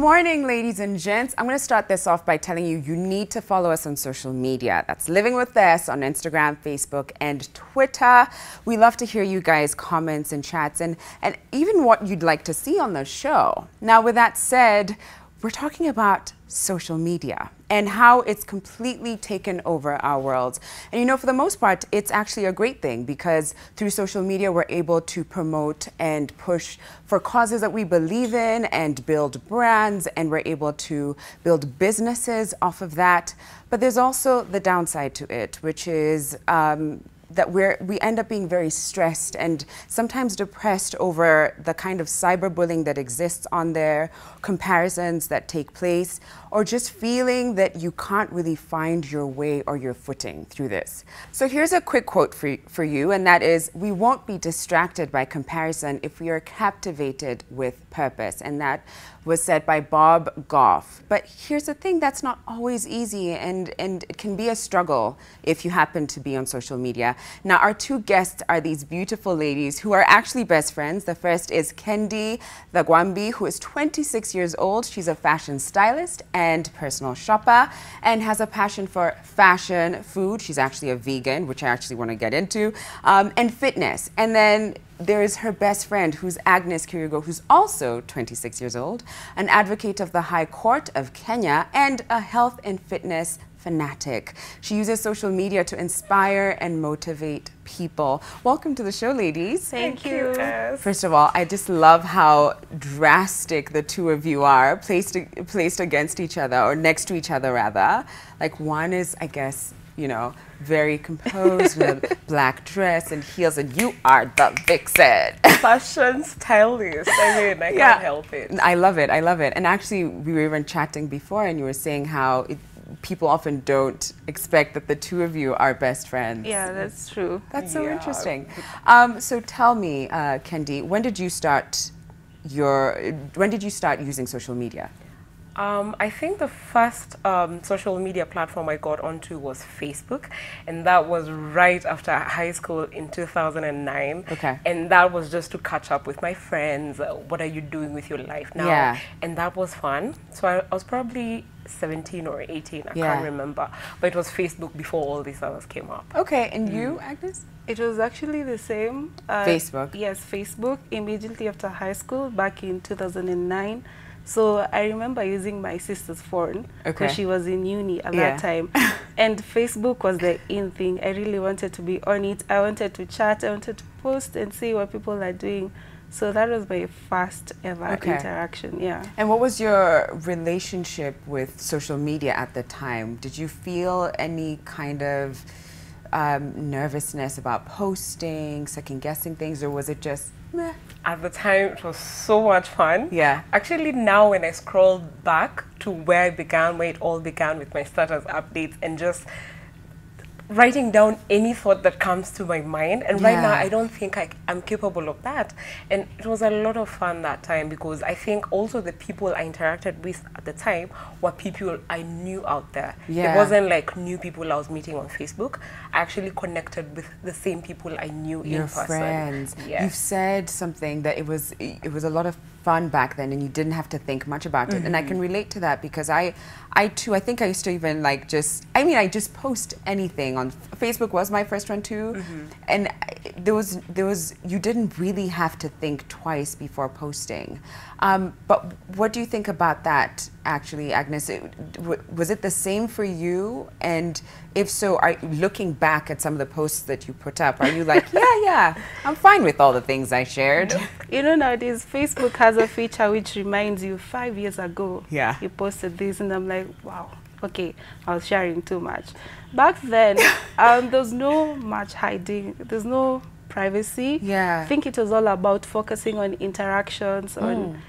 morning, ladies and gents. I'm going to start this off by telling you need to follow us on social media. That's Living With This on Instagram, Facebook, and Twitter. We love to hear you guys' comments and chats and even what you'd like to see on the show. Now, with that said, we're talking about social media and how it's completely taken over our world. And you know, for the most part, it's actually a great thing because through social media, we're able to promote and push for causes that we believe in and build brands, and we're able to build businesses off of that. But there's also the downside to it, which is that we end up being very stressed and sometimes depressed over the kind of cyberbullying that exists on there, comparisons that take place, or just feeling that you can't really find your way or your footing through this. So here's a quick quote for you, and that is, "We won't be distracted by comparison if we are captivated with purpose." And that was said by Bob Goff. But here's the thing, that's not always easy, and it can be a struggle if you happen to be on social media. Now, our two guests are these beautiful ladies who are actually best friends. The first is Kendi Thagwambi, who is 26 years old. She's a fashion stylist and personal shopper and has a passion for fashion, food. She's actually a vegan, which I actually want to get into, and fitness. And then there is her best friend, who's Agnes Kirigo, who's also 26 years old, an advocate of the High Court of Kenya, and a health and fitness fanatic. She uses social media to inspire and motivate people. Welcome to the show, ladies. Thank you. First of all, I just love how drastic the two of you are, placed against each other, or next to each other, rather. Like, one is, I guess, you know, very composed with a black dress and heels, and you are the vixen. Fashion stylist. I mean, I can't help it. I love it. I love it. And actually, we were even chatting before, and you were saying how people often don't expect that the two of you are best friends. Yeah, that's true. That's so interesting. So tell me, Kendi, when did you start using social media? I think the first social media platform I got onto was Facebook, and that was right after high school in 2009. Okay. And that was just to catch up with my friends. What are you doing with your life now? Yeah. And that was fun. So I was probably 17 or 18, I can't remember. But it was Facebook before all these others came up. Okay, and you, Agnes? It was actually the same. Facebook? Yes, Facebook, immediately after high school, back in 2009. So I remember using my sister's phone because she was in uni at that time. And Facebook was the in thing. I really wanted to be on it. I wanted to chat. I wanted to post and see what people are doing. So that was my first ever interaction, yeah. And what was your relationship with social media at the time? Did you feel any kind of nervousness about posting, second-guessing things, or was it just meh? At the time, it was so much fun. Yeah. Actually, now when I scroll back to where it all began with my status updates and just writing down any thought that comes to my mind. And right now, I don't think I'm capable of that. And it was a lot of fun that time because I think also the people I interacted with at the time were people I knew out there. Yeah. It wasn't like new people I was meeting on Facebook. I actually connected with the same people I knew in person. Friends. Yeah. You've said something that it was a lot of fun back then, and you didn't have to think much about it. And I can relate to that because I too, I think I used to even like I just post anything on Facebook. Was my first one too. And there was you didn't really have to think twice before posting. But what do you think about that, actually, Agnes? Was it the same for you? And if so, looking back at some of the posts that you put up, are you like, yeah, I'm fine with all the things I shared? You know, nowadays, Facebook has a feature which reminds you 5 years ago, you posted this, and I'm like, wow, okay, I was sharing too much. Back then, there's no much hiding. There's no privacy. Yeah. I think it was all about focusing on interactions, on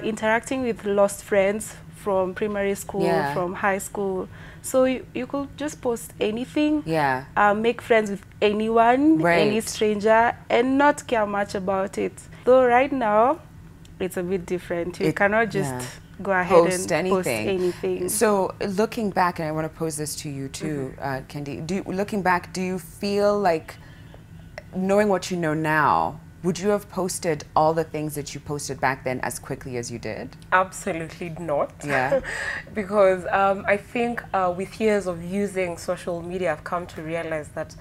interacting with lost friends from primary school, from high school. So you could just post anything, make friends with anyone, any stranger, and not care much about it. Though right now, it's a bit different. You cannot just go ahead and post anything. So looking back, and I want to pose this to you too, Kendi, looking back, do you feel like, knowing what you know now, would you have posted all the things that you posted back then as quickly as you did? Absolutely not. Yeah. Because I think with years of using social media, I've come to realize that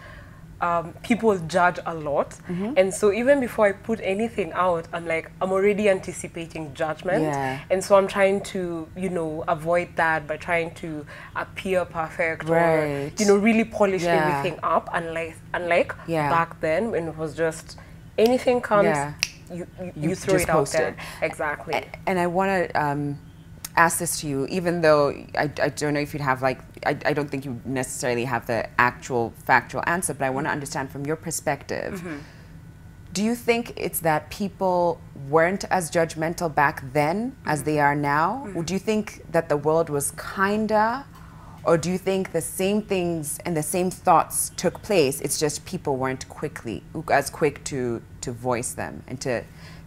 people judge a lot. And so even before I put anything out, I'm already anticipating judgment. Yeah. And so I'm trying to, you know, avoid that by trying to appear perfect or, you know, really polish everything up. Unlike back then when it was just anything comes, you throw it out there. Exactly. And I want to ask this to you, even though I don't know if you'd have I don't think you necessarily have the actual factual answer, but I want to understand from your perspective. Do you think it's that people weren't as judgmental back then as they are now? Or do you think that the world was kinder? Or do you think the same things and the same thoughts took place, it's just people weren't as quick to voice them and to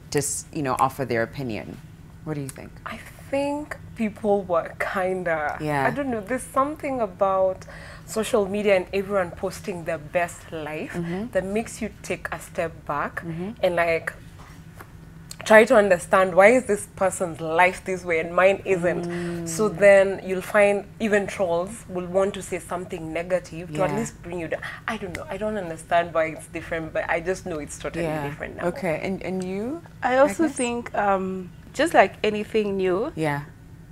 just, you know, offer their opinion? What do you think? I think people were kinder. Yeah. I don't know, there's something about social media and everyone posting their best life that makes you take a step back and like try to understand, why is this person's life this way and mine isn't? So then you'll find even trolls will want to say something negative to at least bring you down. I don't know, I don't understand why it's different, but I just know it's totally different now. Okay, and you? I also think just like anything new,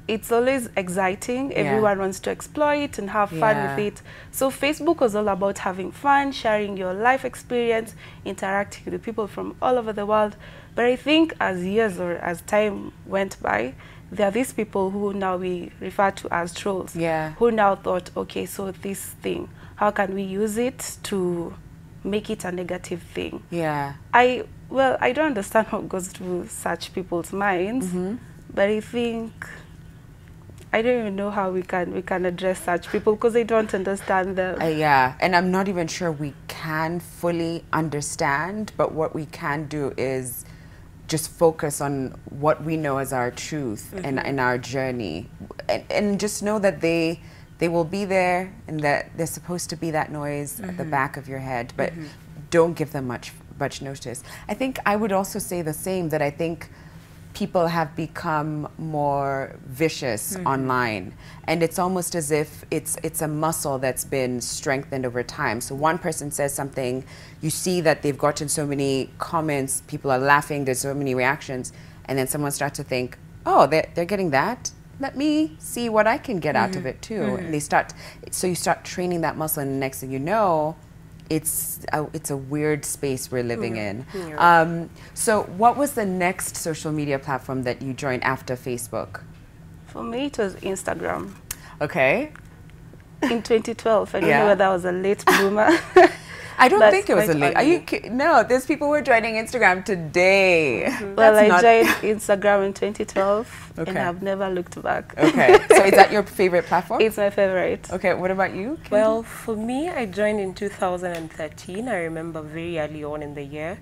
it's always exciting. Everyone wants to explore it and have fun with it. So Facebook was all about having fun, sharing your life experience, interacting with people from all over the world. But I think as years or as time went by, there are these people who now we refer to as trolls, who now thought, okay, so this thing, how can we use it to make it a negative thing? I don't understand what goes through such people's minds, but I think I don't even know how we can address such people because they don't understand them. And I'm not even sure we can fully understand, but what we can do is just focus on what we know as our truth and our journey, and just know that they will be there and that they're supposed to be that noise at the back of your head, but don't give them much notice. I think I would also say the same, that I think people have become more vicious online, and it's almost as if it's a muscle that's been strengthened over time. So one person says something, you see that they've gotten so many comments, people are laughing, there's so many reactions, and then someone starts to think, oh, they're getting that, let me see what I can get out of it too. And so you start training that muscle, and the next thing you know, it's a weird space we're living in. So what was the next social media platform that you joined after Facebook? For me, it was Instagram. Okay. In 2012. I don't know whether I was a late bloomer. I don't think it was a late. Are you no, there's people who are joining Instagram today. Well, I joined Instagram in 2012 and I've never looked back. Okay. So is that your favorite platform? It's my favorite. Okay. What about you, Candy? Well, for me, I joined in 2013. I remember very early on in the year.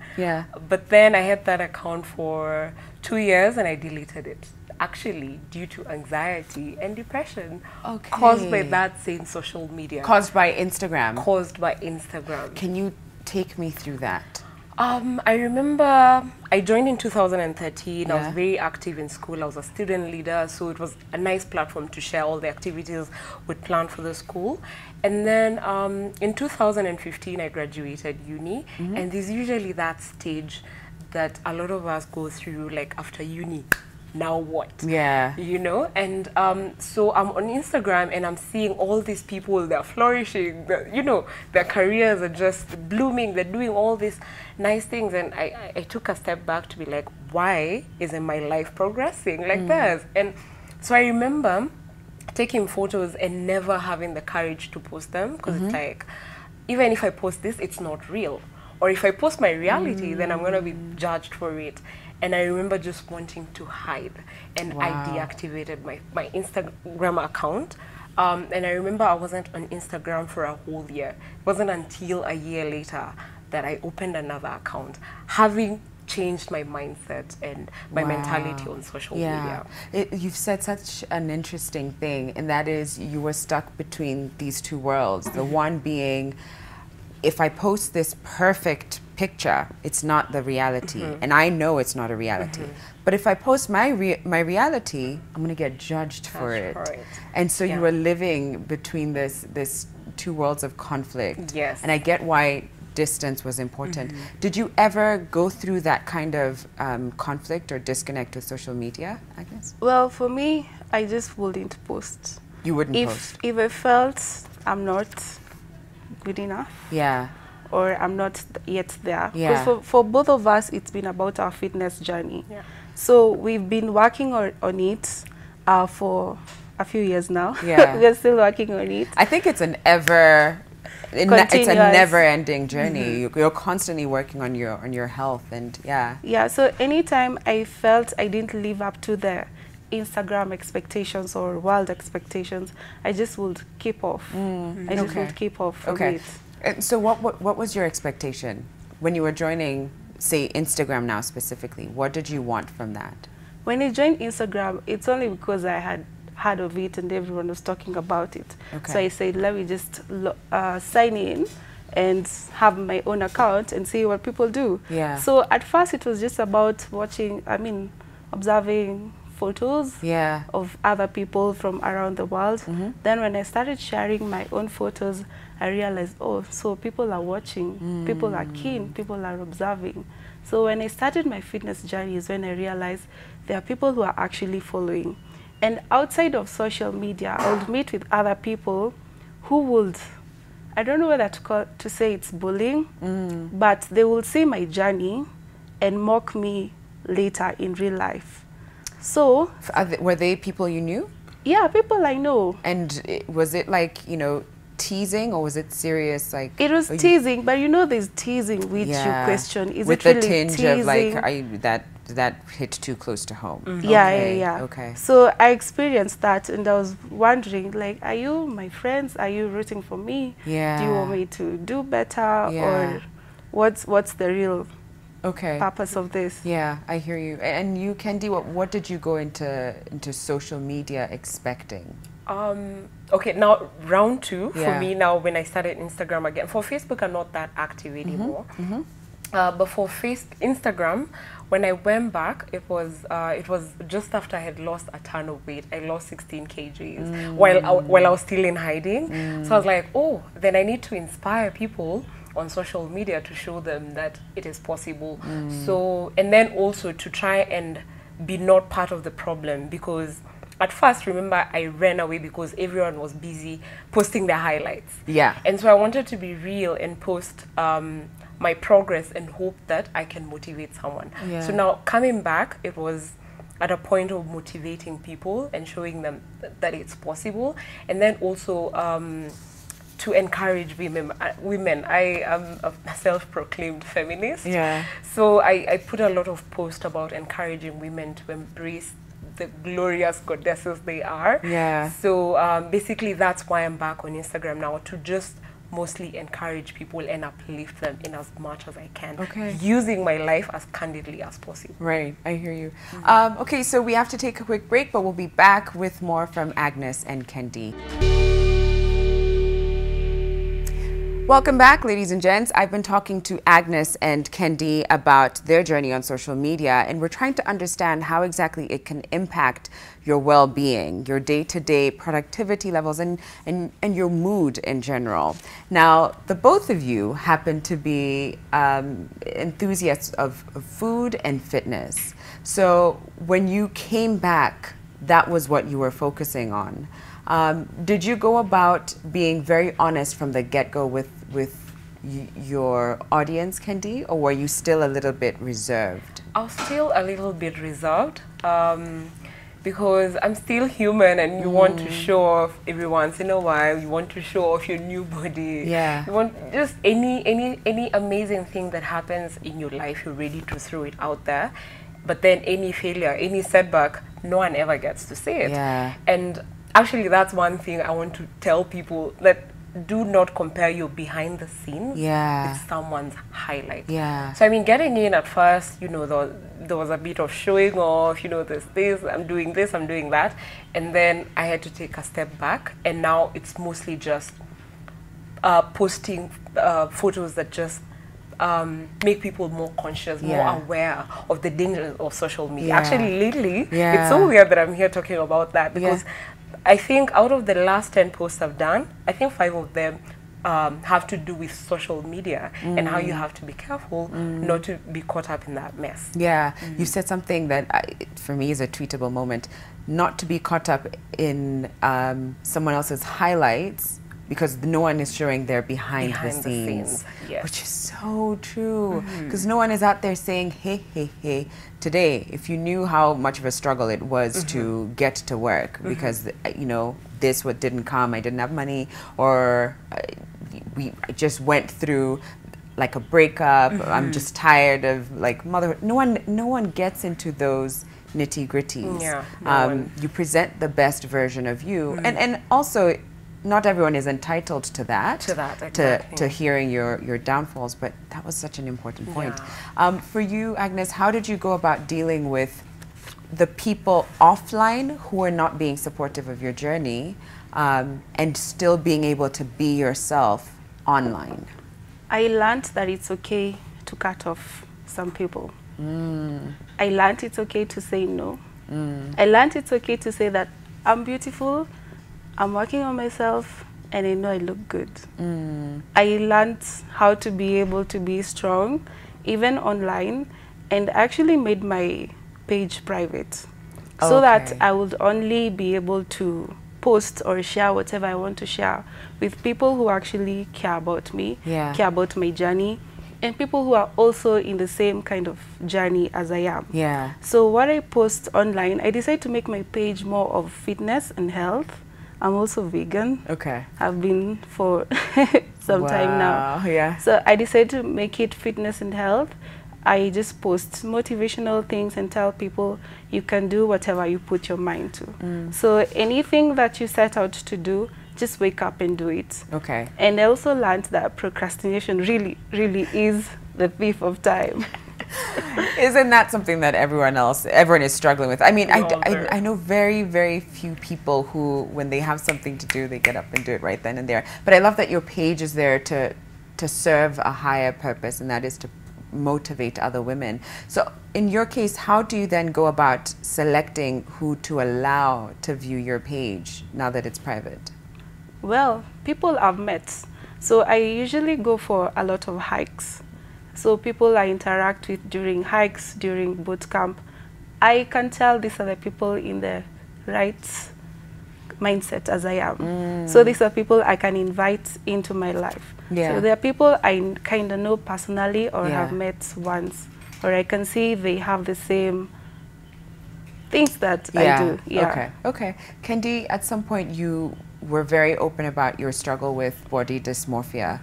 But then I had that account for 2 years and I deleted it. Actually, due to anxiety and depression caused by that same social media. Caused by Instagram? Caused by Instagram. Can you take me through that? I remember I joined in 2013. I was very active in school. I was a student leader, so it was a nice platform to share all the activities we'd planned for the school. And then in 2015, I graduated uni, and there's usually that stage that a lot of us go through, like after uni. Now what? You know, and so I'm on Instagram and I'm seeing all these people, they're flourishing, you know, their careers are just blooming, they're doing all these nice things, and I took a step back to be like, why isn't my life progressing like this? And so I remember taking photos and never having the courage to post them, because it's like, even if I post this, it's not real. Or if I post my reality, then I'm going to be judged for it. And I remember just wanting to hide. And I deactivated my Instagram account. And I remember I wasn't on Instagram for a whole year. It wasn't until a year later that I opened another account, having changed my mindset and my mentality on social media. You've said such an interesting thing, and that is you were stuck between these two worlds. The one being, if I post this perfect picture. It's not the reality. And I know it's not a reality. But if I post my reality, I'm going to get judged for it. And so you were living between this two worlds of conflict. Yes. And I get why distance was important. Did you ever go through that kind of conflict or disconnect with social media, Agnes? Well, for me, I just wouldn't post. You wouldn't post? If I felt I'm not good enough. Yeah. Or I'm not yet there. Yeah. Because for both of us, it's been about our fitness journey. Yeah. So we've been working on it for a few years now. Yeah. We're still working on it. I think it's it's a never-ending journey. You're constantly working on your health, and yeah. So anytime I felt I didn't live up to the Instagram expectations or world expectations, I just would keep off. I just would keep off from it. And so what was your expectation when you were joining, say, Instagram now specifically? What did you want from that? When I joined Instagram, it's only because I had heard of it and everyone was talking about it. So I said, let me just sign in and have my own account and see what people do. Yeah. So at first it was just about observing photos of other people from around the world. Then when I started sharing my own photos, I realized, oh, so people are watching, people are keen, people are observing. So when I started my fitness journey is when I realized there are people who are actually following. And outside of social media, I would meet with other people who would, I don't know whether to say it's bullying, but they will see my journey and mock me later in real life. So, were they people you knew? Yeah, people I know. And was it like, teasing, or was it serious? Like, it was teasing, but there's teasing which you question. Is with it really the tinge teasing? of like, that hit too close to home. Yeah. Okay. So I experienced that, and I was wondering, like, are you my friends? Are you rooting for me? Yeah. Do you want me to do better, or what's the real purpose of this? Yeah, I hear you. And you, Kendi, what did you go into social media expecting? Okay, now round two for me now when I started Instagram again. For Facebook, I'm not that active anymore. But for Instagram, when I went back, it was just after I had lost a ton of weight. I lost 16 kgs while I was still in hiding. So I was like, oh, then I need to inspire people on social media to show them that it is possible. So, and then also to try and be not part of the problem, because at first, remember, I ran away because everyone was busy posting their highlights. Yeah. And so I wanted to be real and post my progress and hope that I can motivate someone. Yeah. So now coming back, it was at a point of motivating people and showing them that it's possible. And then also to encourage women. I am a self-proclaimed feminist. Yeah. So I put a lot of posts about encouraging women to embrace the glorious goddesses they are. Yeah. So basically that's why I'm back on Instagram now, to just mostly encourage people and uplift them in as much as I can. Okay. Using my life as candidly as possible. Right, I hear you. Okay, so we have to take a quick break, but we'll be back with more from Agnes and Kendi. Welcome back, ladies and gents. I've been talking to Agnes and Kendi about their journey on social media, and we're trying to understand how exactly it can impact your well-being, your day-to-day productivity levels, and your mood in general. Now, the both of you happen to be enthusiasts of food and fitness. So when you came back, that was what you were focusing on. Did you go about being very honest from the get-go with your audience, Kendi, or were you still a little bit reserved? I was still a little bit reserved because I'm still human, and you want to show off every once in a while. You want to show off your new body. Yeah. You want just any amazing thing that happens in your life, you're ready to throw it out there. But then any failure, any setback, no one ever gets to see it. Yeah. And actually, that's one thing I want to tell people, that do not compare your behind the scenes with someone's highlight. Yeah. So I mean, getting in at first, there was a bit of showing off, there's this, I'm doing this, I'm doing that. And then I had to take a step back, and now it's mostly just posting photos that just make people more conscious, more aware of the dangers of social media. Yeah. Actually, lately, it's so weird that I'm here talking about that, because I think out of the last 10 posts I've done, I think 5 of them have to do with social media and how you have to be careful not to be caught up in that mess. Yeah, you said something that for me is a tweetable moment, not to be caught up in someone else's highlights, because no one is showing their behind the scenes. Yes. Which is so true, because no one is out there saying, hey, hey, hey, today, if you knew how much of a struggle it was to get to work, because, you know, this what didn't come, I didn't have money, or we just went through like a breakup, I'm just tired of like motherhood. No one gets into those nitty-gritties. Yeah, you present the best version of you, and also not everyone is entitled to that, exactly. to hearing your downfalls, but that was such an important point. Yeah. For you, Agnes, how did you go about dealing with the people offline who are not being supportive of your journey, and still being able to be yourself online? I learned that it's okay to cut off some people. I learned it's okay to say no. I learned it's okay to say that I'm beautiful, I'm working on myself, and I know I look good. I learned how to be able to be strong, even online, and actually made my page private, so that I would only be able to post or share whatever I want to share with people who actually care about me, care about my journey, and people who are also in the same kind of journey as I am. Yeah. So what I post online, I decided to make my page more of fitness and health. I'm also vegan. Okay. I've been for some time now. Yeah. So I decided to make it fitness and health. I just post motivational things and tell people you can do whatever you put your mind to. So anything that you set out to do, just wake up and do it. Okay. And I also learned that procrastination really, really is the thief of time. Isn't that something that everyone is struggling with? I mean, I know very, very few people who, when they have something to do, they get up and do it right then and there. But I love that your page is there to serve a higher purpose, and that is to motivate other women. So in your case, how do you then go about selecting who to allow to view your page now that it's private? Well, people I've met. So I usually go for a lot of hikes. So people I interact with during hikes, during boot camp, I can tell these are the people in the right mindset as I am. So these are people I can invite into my life. Yeah. So there are people I kind of know personally or have met once, or I can see they have the same things that I do. Yeah. Okay. Kendi, at some point you were very open about your struggle with body dysmorphia.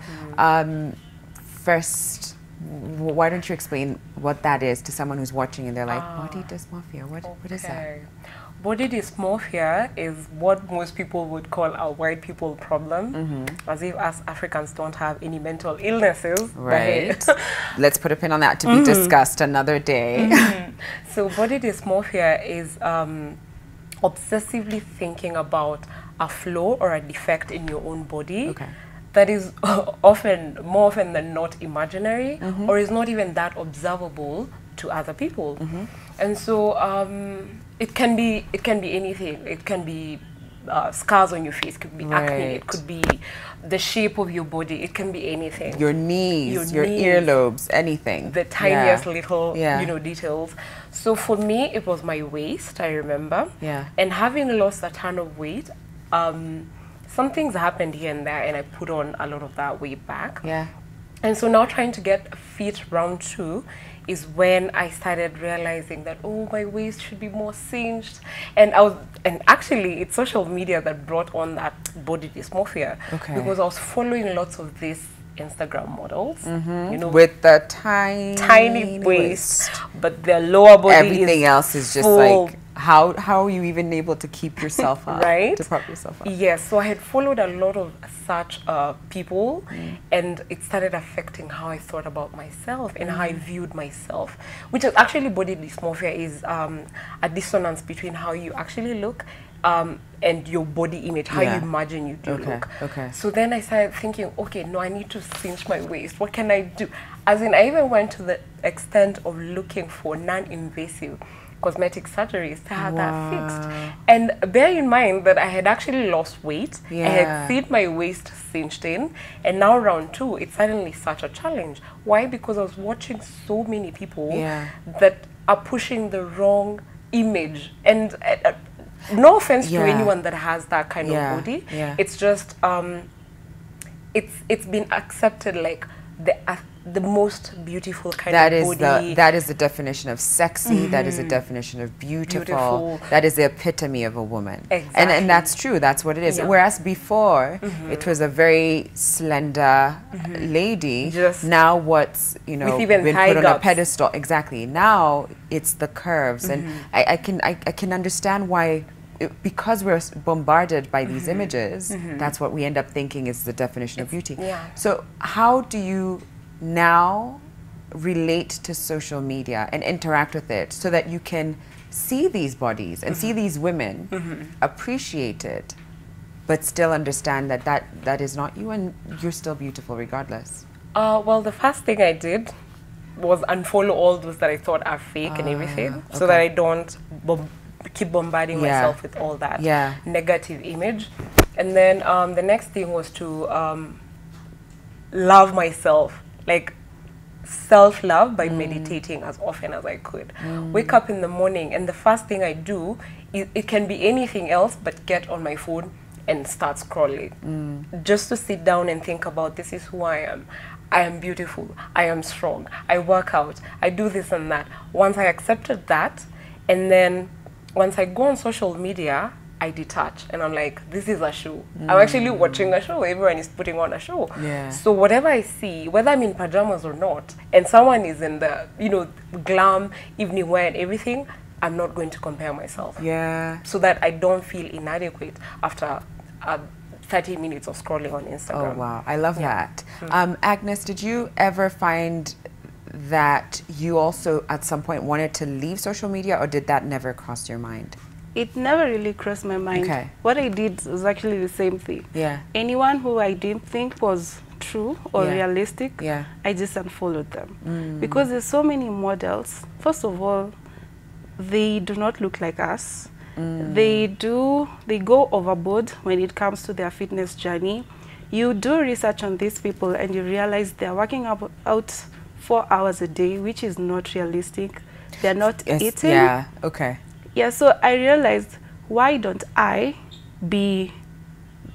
First, why don't you explain what that is to someone who's watching and they're like, body dysmorphia, what is that? Body dysmorphia is what most people would call a white people problem, as if us Africans don't have any mental illnesses. Right. Let's put a pin on that, to be discussed another day. So body dysmorphia is obsessively thinking about a flaw or a defect in your own body that is more often than not imaginary, or is not even that observable to other people. And so it can be anything. It can be scars on your face, it could be acne, it could be the shape of your body, it can be anything. Your knees, your earlobes, anything. The tiniest little, details. So for me, it was my waist, I remember. And having lost a ton of weight, some things happened here and there, and I put on a lot of that weight back. And so now trying to get fit round 2 is when I started realizing that, oh, my waist should be more cinched. And actually it's social media that brought on that body dysmorphia. Because I was following lots of these Instagram models, you know, with the tiny waist, but their lower body everything else is just like, how are you even able to keep yourself up, to prop yourself up? Yes, so I had followed a lot of such people, and it started affecting how I thought about myself and how I viewed myself, which is actually body dysmorphia is a dissonance between how you actually look and your body image, how you imagine you do look. Okay. So then I started thinking, okay, no, I need to cinch my waist. What can I do? As in, I even went to the extent of looking for non-invasive cosmetic surgeries to have that fixed. And bear in mind that I had actually lost weight. I had seen my waist cinched in, and now round 2, it's suddenly such a challenge. Why? Because I was watching so many people that are pushing the wrong image. And no offense to anyone that has that kind of body. It's just, it's been accepted like the most beautiful kind of body. That is the definition of sexy. That is the definition of beautiful. That is the epitome of a woman. Exactly. And that's true. That's what it is. Whereas before, it was a very slender lady. Just now what's, you know, with even been high put on guts. a pedestal. Exactly. Now it's the curves. And I can understand why, because we're bombarded by these images, that's what we end up thinking is the definition of beauty. So how do you now relate to social media and interact with it so that you can see these bodies and see these women, appreciate it, but still understand that that is not you and you're still beautiful regardless? Well, the first thing I did was unfollow all those that I thought are fake and everything, so that I don't keep bombarding myself with all that negative image. And then the next thing was to love myself, like self-love, by meditating as often as I could. Wake up in the morning, and the first thing I do, it can be anything else but get on my phone and start scrolling. Just to sit down and think about, this is who I am. I am beautiful. I am strong. I work out. I do this and that. Once I accepted that, and then once I go on social media, I detach and I'm like, this is a show. I'm actually watching a show. Everyone is putting on a show. So whatever I see, whether I'm in pajamas or not, and someone is in the, you know, glam, evening wear and everything, I'm not going to compare myself. So that I don't feel inadequate after 30 minutes of scrolling on Instagram. Oh, wow. I love that. Agnes, did you ever find that you also at some point wanted to leave social media, or did that never cross your mind? It never really crossed my mind. What I did was actually the same thing. Anyone who I didn't think was true or realistic, I just unfollowed them. Because there's so many models. First of all, they do not look like us. They go overboard when it comes to their fitness journey. You do research on these people and you realize they're working out 4 hours a day, which is not realistic. They're not eating. So I realized, why don't I be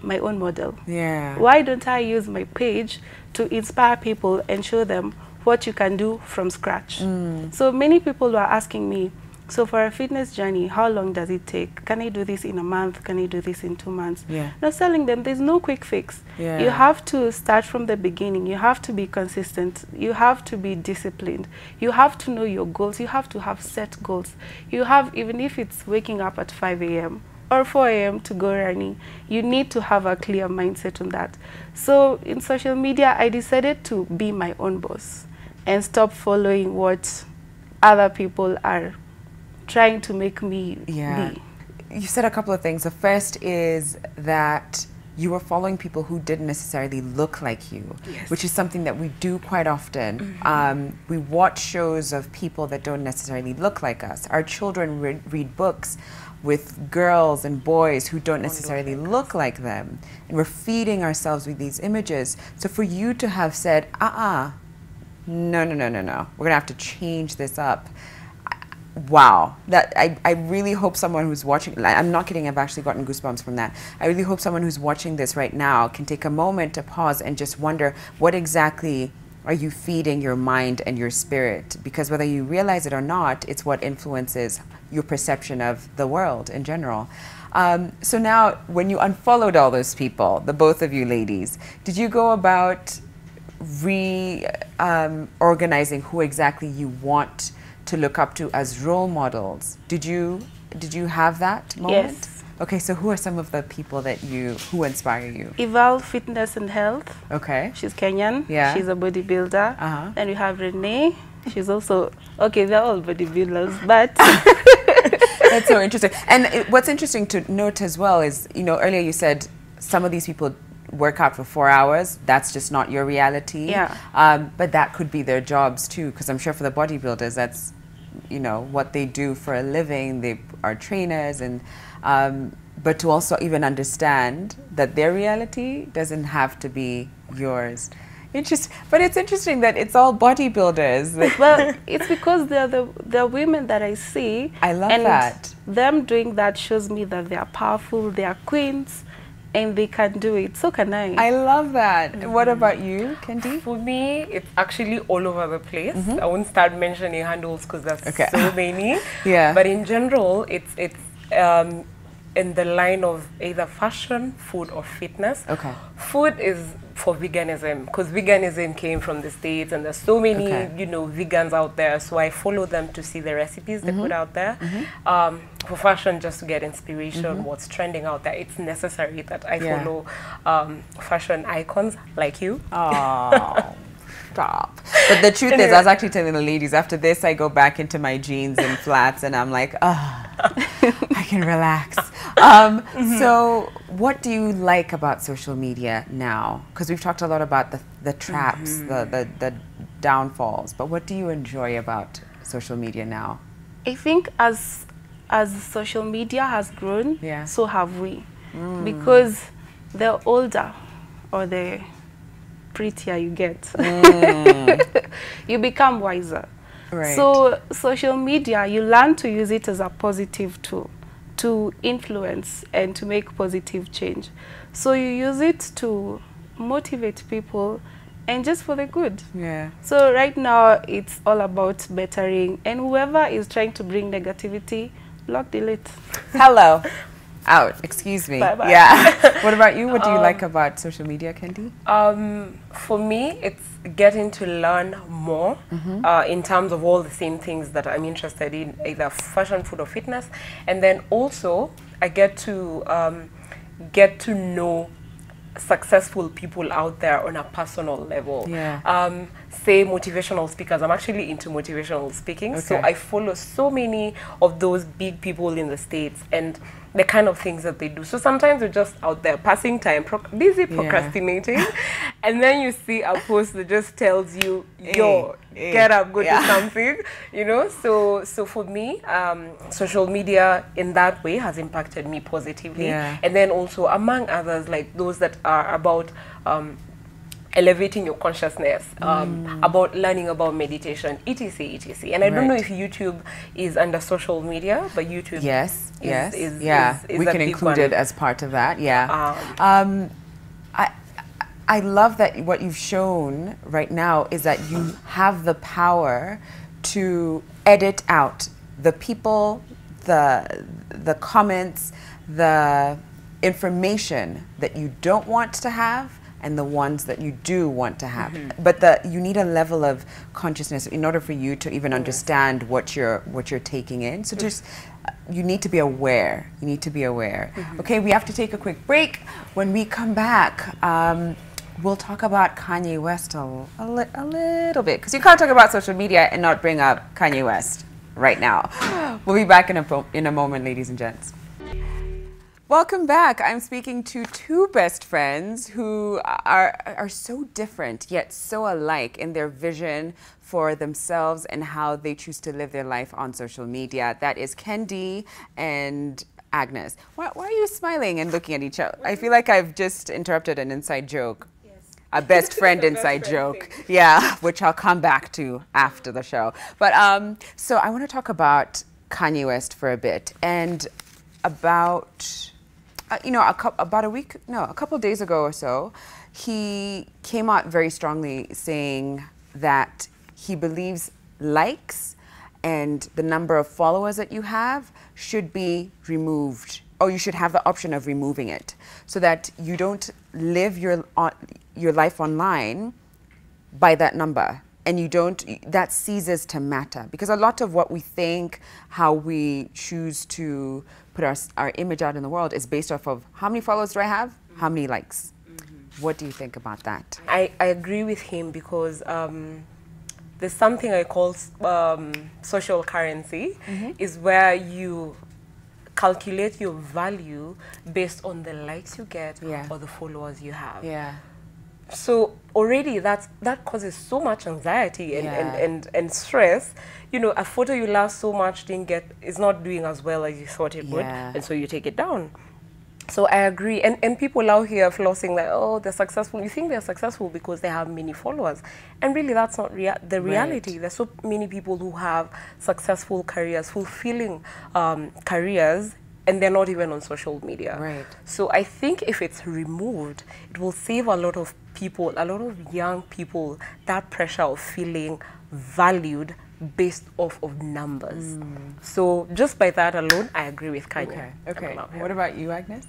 my own model? Why don't I use my page to inspire people and show them what you can do from scratch? So many people were asking me, so for a fitness journey, how long does it take? Can I do this in a month? Can I do this in 2 months? I was telling them, there's no quick fix. You have to start from the beginning. You have to be consistent. You have to be disciplined. You have to know your goals. You have to have set goals. You have, even if it's waking up at 5 a.m. or 4 a.m. to go running, you need to have a clear mindset on that. So in social media, I decided to be my own boss and stop following what other people are trying to make me be. You said a couple of things. The first is that you were following people who didn't necessarily look like you, which is something that we do quite often. We watch shows of people that don't necessarily look like us. Our children read books with girls and boys who don't necessarily look like them. And we're feeding ourselves with these images. So for you to have said, no, we're gonna have to change this up. Wow, that I really hope someone who's watching, I'm not kidding, I've actually gotten goosebumps from that. I really hope someone who's watching this right now can take a moment to pause and just wonder, what exactly are you feeding your mind and your spirit? Because whether you realize it or not, it's what influences your perception of the world in general. So now, when you unfollowed all those people, the both of you ladies, did you go about organizing who exactly you want to look up to as role models? Did you have that moment? Yes. Okay, so who are some of the people that who inspire you? Evolve Fitness and Health. Okay. She's Kenyan. She's a bodybuilder. Then we have Renee. She's also, okay, they're all bodybuilders, but That's so interesting. And what's interesting to note as well is, you know, earlier you said some of these people work out for 4 hours. That's just not your reality. Yeah. But that could be their jobs too, because I'm sure for the bodybuilders, that's, you know, what they do for a living. They are trainers, and but to also even understand that their reality doesn't have to be yours. But it's interesting that it's all bodybuilders. Well, it's because they're the women that I see. I love and that. Them doing that shows me that they are powerful, they are queens, and they can do it. So can I. I love that. What about you, Kendi? For me, it's actually all over the place. I won't start mentioning handles because there's so many. Yeah. But in general, it's in the line of either fashion, food, or fitness. Okay. Food is for veganism, because veganism came from the States, and there's so many, you know, vegans out there. So I follow them to see the recipes they put out there. For fashion, just to get inspiration, what's trending out there. It's necessary that I follow fashion icons like you. Oh. Stop. But the truth is, I was actually telling the ladies, after this, I go back into my jeans and flats, and I'm like, I can relax. So what do you like about social media now? Because we've talked a lot about the traps, the downfalls, but what do you enjoy about social media now? I think as social media has grown, so have we. Because the older or the prettier you get, you become wiser. Right. So social media, you learn to use it as a positive tool to influence and to make positive change. So you use it to motivate people and just for the good. Yeah. So right now it's all about bettering, and whoever is trying to bring negativity, block, delete. Hello. Out. Excuse me. Bye-bye. Yeah. What about you? What do you like about social media, Kendi? For me, it's getting to learn more in terms of all the same things that I'm interested in, either fashion, food, or fitness. And then also, I get to know successful people out there on a personal level. Yeah. Say motivational speakers. I'm actually into motivational speaking. Okay. So I follow so many of those big people in the States and the kind of things that they do. So sometimes we're just out there passing time, busy procrastinating, and then you see a post that just tells you, yo, get up, go do something, you know? So for me, social media in that way has impacted me positively. And then also, among others, like those that are about elevating your consciousness, about learning about meditation, etc., etc. And I don't know if YouTube is under social media, but YouTube is we can include it as part of that. I love that what you've shown right now is that you have the power to edit out the people, the comments, the information that you don't want to have, and the ones that you do want to have. But you need a level of consciousness in order for you to even understand what you're taking in. So just you need to be aware. You need to be aware. Okay, we have to take a quick break. When we come back, we'll talk about Kanye West a little bit, because you can't talk about social media and not bring up Kanye West right now. We'll be back in a moment, ladies and gents. Welcome back. I'm speaking to two best friends who are so different yet so alike in their vision for themselves and how they choose to live their life on social media. That is Kendi and Agnes. Why are you smiling and looking at each other? I feel like I've just interrupted an inside joke. Yes. A best friend inside joke. Yeah, which I'll come back to after the show. But so I want to talk about Kanye West for a bit, and about a couple days ago or so, he came out very strongly saying that he believes likes and the number of followers that you have should be removed, or you should have the option of removing it, so that you don't live your life online by that number, and that ceases to matter. Because a lot of what we think, how we choose to put our image out in the world is based off of how many followers do I have, how many likes. What do you think about that? I agree with him, because there's something I call social currency, is where you calculate your value based on the likes you get Yeah. or the followers you have. Yeah. So already that causes so much anxiety and, Yeah. and stress. You know, a photo you love so much is not doing as well as you thought it would, Yeah. and so you take it down. So I agree, and people out here flossing like, oh, they're successful. You think they're successful because they have many followers, and really that's not the reality. Right. There's so many people who have successful careers, fulfilling careers, and they're not even on social media. Right. So I think if it's removed, it will save a lot of people, a lot of young people, that pressure of feeling valued based off of numbers. So just by that alone, I agree with Kanye. Okay. Okay. About him. What about you, Agnes?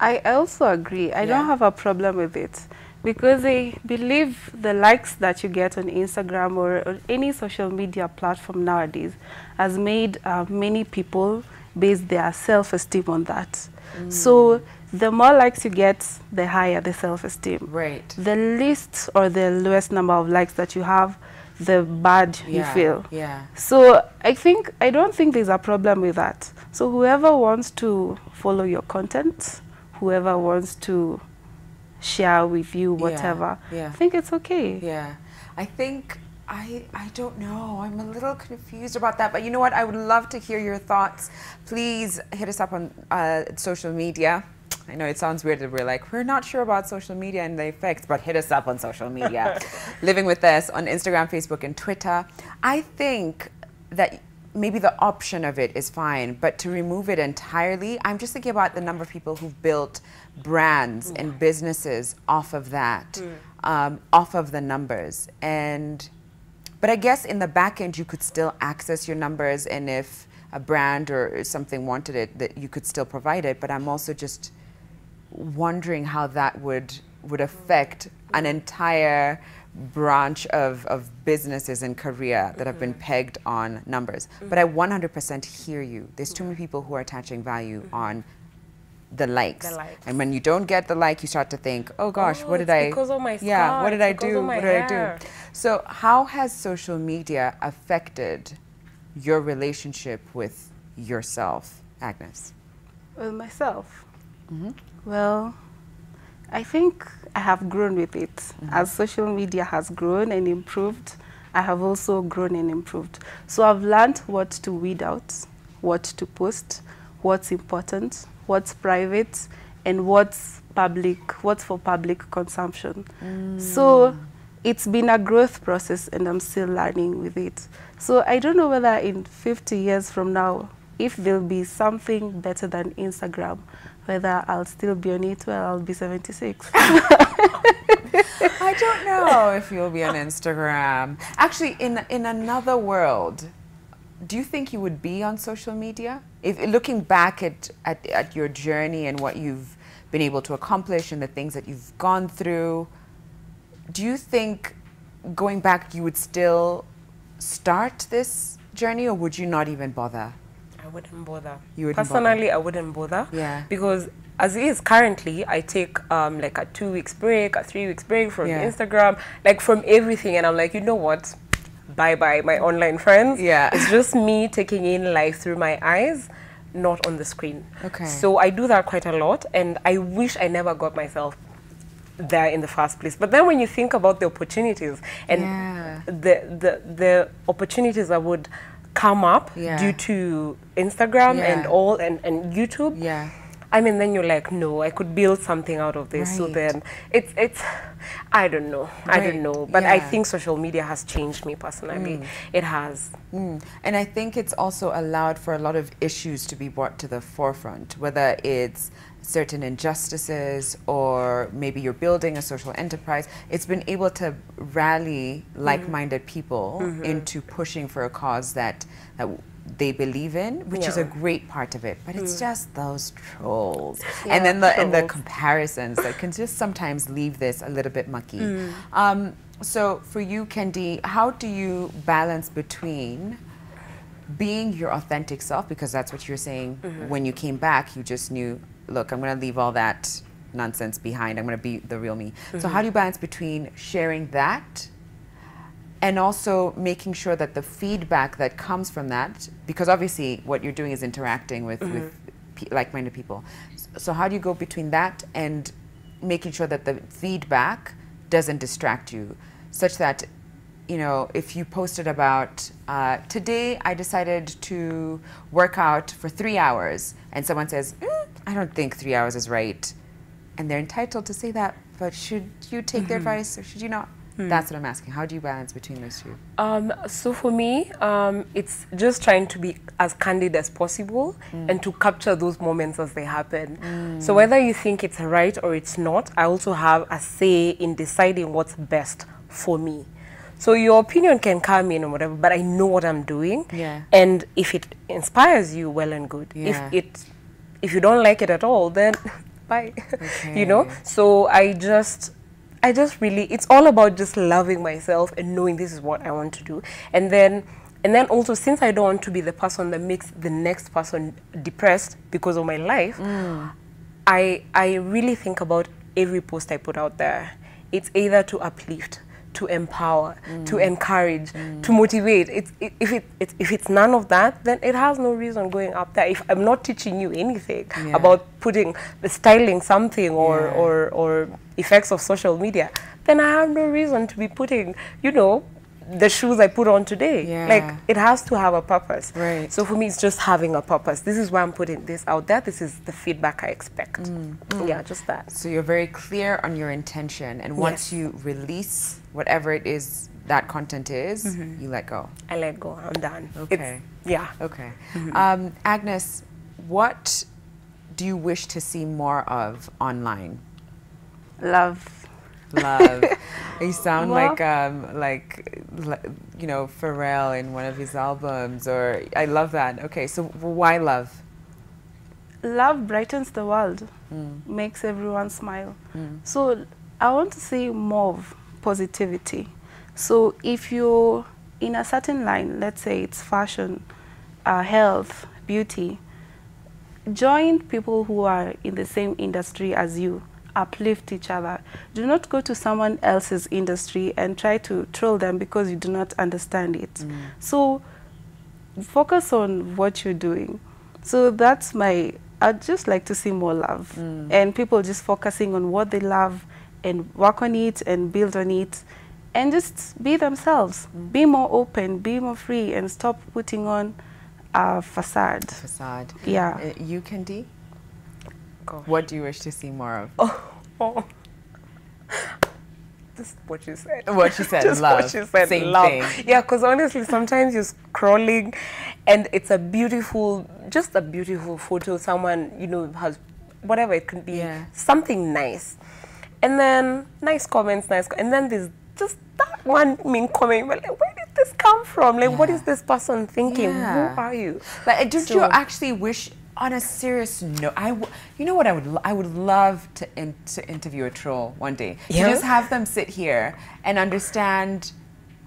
I also agree. I don't have a problem with it because I believe the likes that you get on Instagram or any social media platform nowadays has made many people base their self-esteem on that. So the more likes you get, the higher the self-esteem. Right. The least or the lowest number of likes that you have, the bad you feel. Yeah. So I don't think there's a problem with that. So whoever wants to follow your content, whoever wants to share with you whatever, Yeah. I think it's okay. Yeah. I think, I don't know. I'm a little confused about that. But you know what? I would love to hear your thoughts. Please hit us up on social media. I know it sounds weird that we're not sure about social media and the effects, but hit us up on social media. Living with Us on Instagram, Facebook, and Twitter. I think that maybe the option of it is fine, but to remove it entirely, I'm just thinking about the number of people who've built brands and businesses off of that, off of the numbers. But I guess in the back end, you could still access your numbers, and if a brand or something wanted it, that you could still provide it. But I'm also just wondering how that would affect an entire branch of businesses in Korea that have been pegged on numbers. But I 100% hear you. There's too many people who are attaching value on the likes. And when you don't get the like, you start to think, oh gosh, what did I, because of my yeah, what did I because do? of my What did I hair. do? So how has social media affected your relationship with yourself, Agnes? With myself. Well, I think I have grown with it. As social media has grown and improved, I have also grown and improved. So I've learned what to weed out, what to post, what's important, what's private, and what's for public consumption. So it's been a growth process, and I'm still learning with it. So I don't know whether in 50 years from now, if there'll be something better than Instagram, whether I'll still be on it or I'll be 76. I don't know if you'll be on Instagram. Actually, in another world, do you think you would be on social media? If looking back at your journey and what you've been able to accomplish and the things that you've gone through, do you think going back you would still start this journey, or would you not even bother? I wouldn't bother. You wouldn't Personally, I wouldn't bother. Yeah. Because as it is currently, I take like a 2 weeks break, a 3 weeks break from Instagram, like from everything. And I'm like, you know what? Bye-bye, my online friends. Yeah. It's just me taking in life through my eyes, not on the screen. Okay. So I do that quite a lot. And I wish I never got myself there in the first place. But then when you think about the opportunities and the opportunities that would come up due to Instagram and YouTube. Yeah. I mean, then you're like, no, I could build something out of this. So then it's I don't know. I don't know. But I think social media has changed me personally. It has. And I think it's also allowed for a lot of issues to be brought to the forefront, whether it's certain injustices or maybe you're building a social enterprise. It's been able to rally like-minded people into pushing for a cause that they believe in, which is a great part of it. But it's just those trolls. And then the comparisons that can just sometimes leave this a little bit mucky. So for you, Kendi, how do you balance between being your authentic self, because that's what you're saying, when you came back, you just knew, look, I'm going to leave all that nonsense behind. I'm going to be the real me. So how do you balance between sharing that and also making sure that the feedback that comes from that, because obviously what you're doing is interacting with like-minded people. So how do you go between that and making sure that the feedback doesn't distract you, such that, you know, if you posted about, today I decided to work out for 3 hours, and someone says, I don't think 3 hours is right, and they're entitled to say that, but should you take their advice or should you not? That's what I'm asking. How do you balance between those two? So for me, it's just trying to be as candid as possible and to capture those moments as they happen. So whether you think it's right or it's not, I also have a say in deciding what's best for me. So your opinion can come in or whatever, but I know what I'm doing. Yeah. And if it inspires you, well and good. Yeah. If you don't like it at all, then bye. Okay. You know? So I just really, it's all about just loving myself and knowing this is what I want to do. And then also, since I don't want to be the person that makes the next person depressed because of my life, I really think about every post I put out there. It's either to uplift, to empower, to encourage, to motivate. If it's none of that, then it has no reason going up there. If I'm not teaching you anything about styling something or effects of social media, then I have no reason to be putting, you know, the shoes I put on today. Yeah. Like, it has to have a purpose. Right. So for me, it's just having a purpose. This is why I'm putting this out there. This is the feedback I expect. Yeah, just that. So you're very clear on your intention, and once you release whatever it is that content is, you let go. I let go. I'm done. Okay. Yeah. Okay. Agnes, what do you wish to see more of online? Love. Love. You sound like you know, Pharrell in one of his albums, or I love that. Okay, so why love? Love brightens the world, makes everyone smile. So I want to see more of positivity. So if you're in a certain line, let's say it's fashion, health, beauty, join people who are in the same industry as you. Uplift each other. Do not go to someone else's industry and try to troll them because you do not understand it. So focus on what you're doing. So that's I'd just like to see more love and people just focusing on what they love and work on it and build on it and just be themselves. Be more open, be more free, and stop putting on a facade. Facade. Yeah. You, Kendi? What do you wish to see more of? Just what you said. What she said, just love. What she said, same love. thing. Yeah, because honestly, sometimes you're scrolling and it's just a beautiful photo. Someone, you know, has whatever it could be, something nice. And then nice comments, and then there's just that one mean comment. Like, where did this come from? Like, what is this person thinking? Who are you? Like, don't you actually wish, on a serious note, you know what I would love to interview a troll one day. To just have them sit here and understand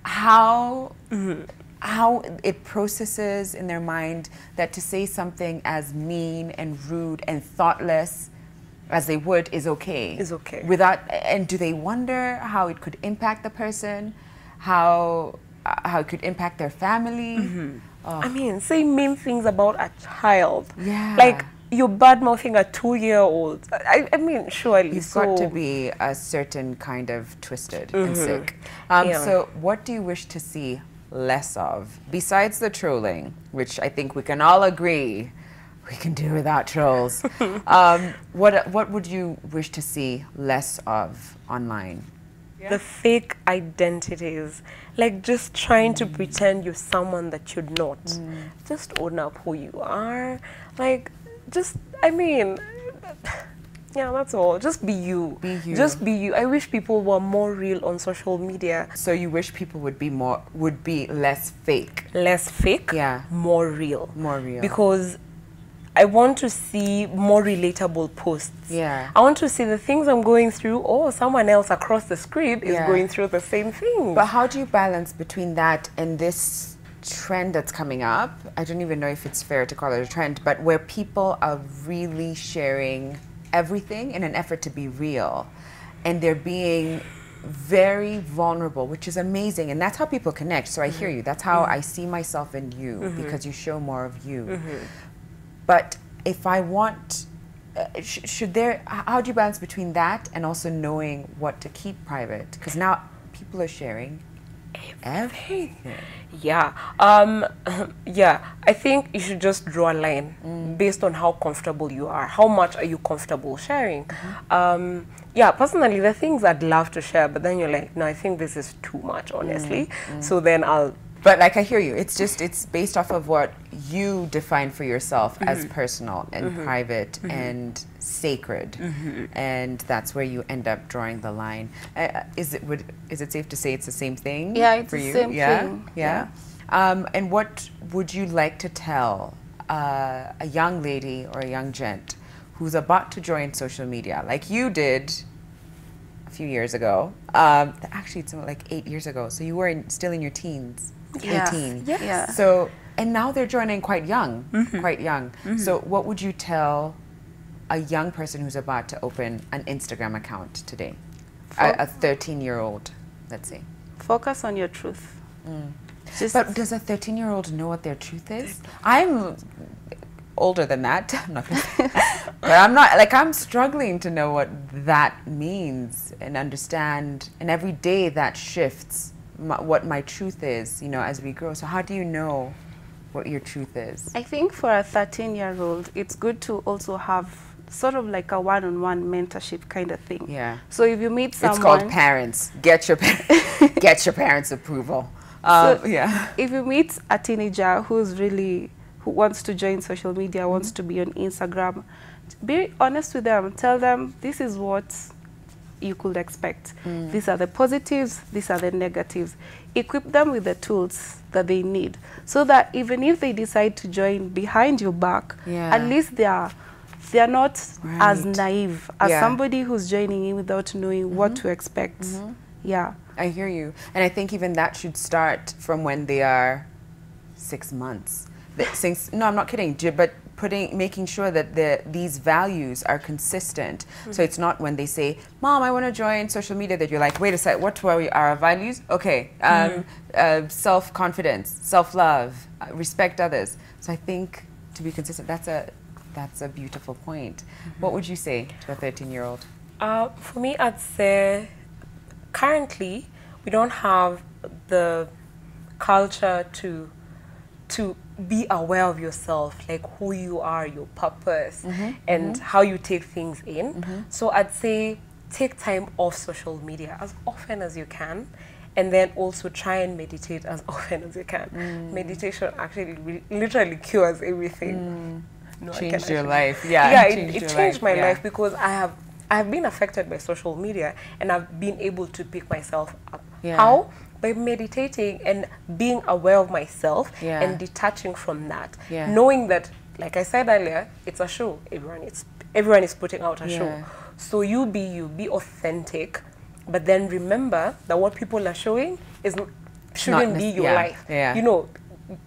how it processes in their mind that to say something as mean and rude and thoughtless as they would is okay. Is okay. And do they wonder how it could impact the person, how it could impact their family? I mean, say mean things about a child. Yeah. Like, you're bad-mouthing a 2-year-old. I mean, surely. You've got to be a certain kind of twisted and sick. So what do you wish to see less of? Besides the trolling, which I think we can all agree we can do without trolls. What would you wish to see less of online? The fake identities, like just trying to pretend you're someone that you're not. Just own up who you are. Like, I mean, yeah, that's all. Just be you. Be you. Just be you. I wish people were more real on social media. So you wish people would be less fake? Less fake? Yeah. More real. More real. Because I want to see more relatable posts. Yeah. I want to see the things I'm going through, or someone else across the screen is going through the same thing. But how do you balance between that and this trend that's coming up? I don't even know if it's fair to call it a trend, but where people are really sharing everything in an effort to be real. And they're being very vulnerable, which is amazing. And that's how people connect. So I hear you. That's how I see myself in you, because you show more of you. But if I want, should there, how do you balance between that and also knowing what to keep private? Because now people are sharing everything. Yeah. Yeah. I think you should just draw a line based on how comfortable you are. How much are you comfortable sharing? Yeah, personally, the things I'd love to share, but then you're like, no, I think this is too much, honestly. So then I'll... But like, I hear you. It's just, it's based off of what you define for yourself as personal and private and sacred. And that's where you end up drawing the line. Is it safe to say it's the same thing? Yeah, it's for the you? same Yeah? thing. Yeah. And what would you like to tell a young lady or a young gent who's about to join social media, like you did a few years ago? Actually, it's like 8 years ago. So you were still in your teens. 18. Yes. Yeah. So, and now they're joining quite young, quite young. So what would you tell a young person who's about to open an Instagram account today? A 13-year-old, let's say. Focus on your truth. But does a 13-year-old know what their truth is? I'm older than that. I'm not gonna say. But I'm not, like, I'm struggling to know what that means and understand. And every day that shifts what my truth is, you know, as we grow. So how do you know what your truth is? I think for a 13-year-old, it's good to also have sort of like a one-on-one mentorship kind of thing. Yeah. So if you meet someone... It's called parents. Get your parents' approval. So yeah. If you meet a teenager who wants to join social media, wants to be on Instagram, be honest with them. Tell them this is what you could expect. These are the positives, these are the negatives. Equip them with the tools that they need so that even if they decide to join behind your back, at least they are not as naive as somebody who's joining in without knowing what to expect. Yeah. I hear you. And I think even that should start from when they are 6 months. No, I'm not kidding, but making sure that these values are consistent. So it's not when they say, Mom, I want to join social media, that you're like, wait a sec, what are our values? Okay, self-confidence, self-love, respect others. So I think to be consistent, that's a beautiful point. What would you say to a 13-year-old? For me, I'd say currently we don't have the culture to be aware of yourself, like who you are, your purpose, and how you take things in. So I'd say take time off social media as often as you can, and then also try and meditate as often as you can. Meditation actually literally cures everything. No, changed your life. Yeah, yeah, it changed my life because I have been affected by social media, and I've been able to pick myself up. How? By meditating and being aware of myself and detaching from that. Knowing that, like I said earlier, it's a show. Everyone is putting out a show. So you, be authentic, but then remember that what people are showing shouldn't be your life. You know,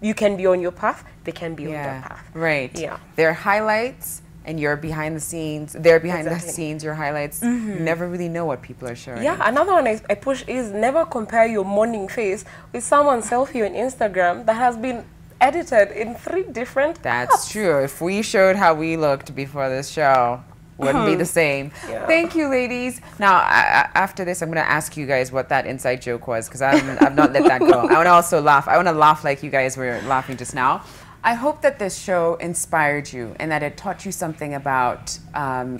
you can be on your path, they can be on their path. Right. Yeah. Their highlights and you're behind the scenes, they're behind the scenes, your highlights. You never really know what people are showing. Yeah, another one I push is never compare your morning face with someone's selfie on Instagram that has been edited in 3 different That's true. If we showed how we looked before this show, wouldn't be the same. Thank you, ladies. Now, after this, I'm going to ask you guys what that inside joke was, because I've not let that go. I want to also laugh. I want to laugh like you guys were laughing just now. I hope that this show inspired you and that it taught you something about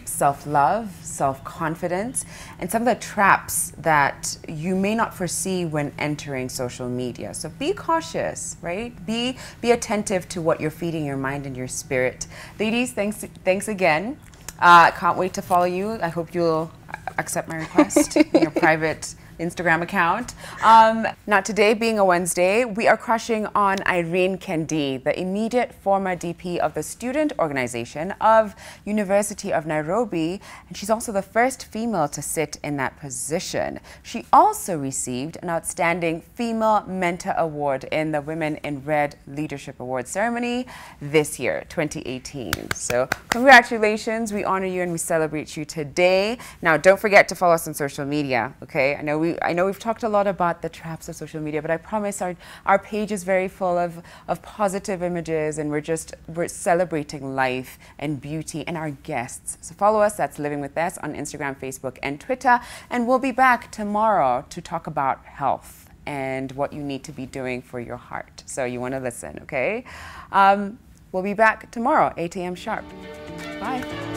self-love, self-confidence, and some of the traps that you may not foresee when entering social media. So be cautious, right? Be attentive to what you're feeding your mind and your spirit. Ladies, thanks again. Can't wait to follow you. I hope you'll accept my request in your private Instagram account. Now today being a Wednesday, we are crushing on Irene Kendi, the immediate former DP of the student organization of University of Nairobi, and she's also the first female to sit in that position. She also received an outstanding Female Mentor Award in the Women in Red Leadership Award ceremony this year, 2018. So congratulations, we honor you and we celebrate you today. Now don't forget to follow us on social media, okay? I know I know we've talked a lot about the traps of social media, but I promise our page is very full of positive images, and we're celebrating life and beauty and our guests. So follow us, that's Living with This, on Instagram, Facebook, and Twitter. And we'll be back tomorrow to talk about health and what you need to be doing for your heart. So you want to listen, okay? We'll be back tomorrow, 8 a.m. sharp. Bye.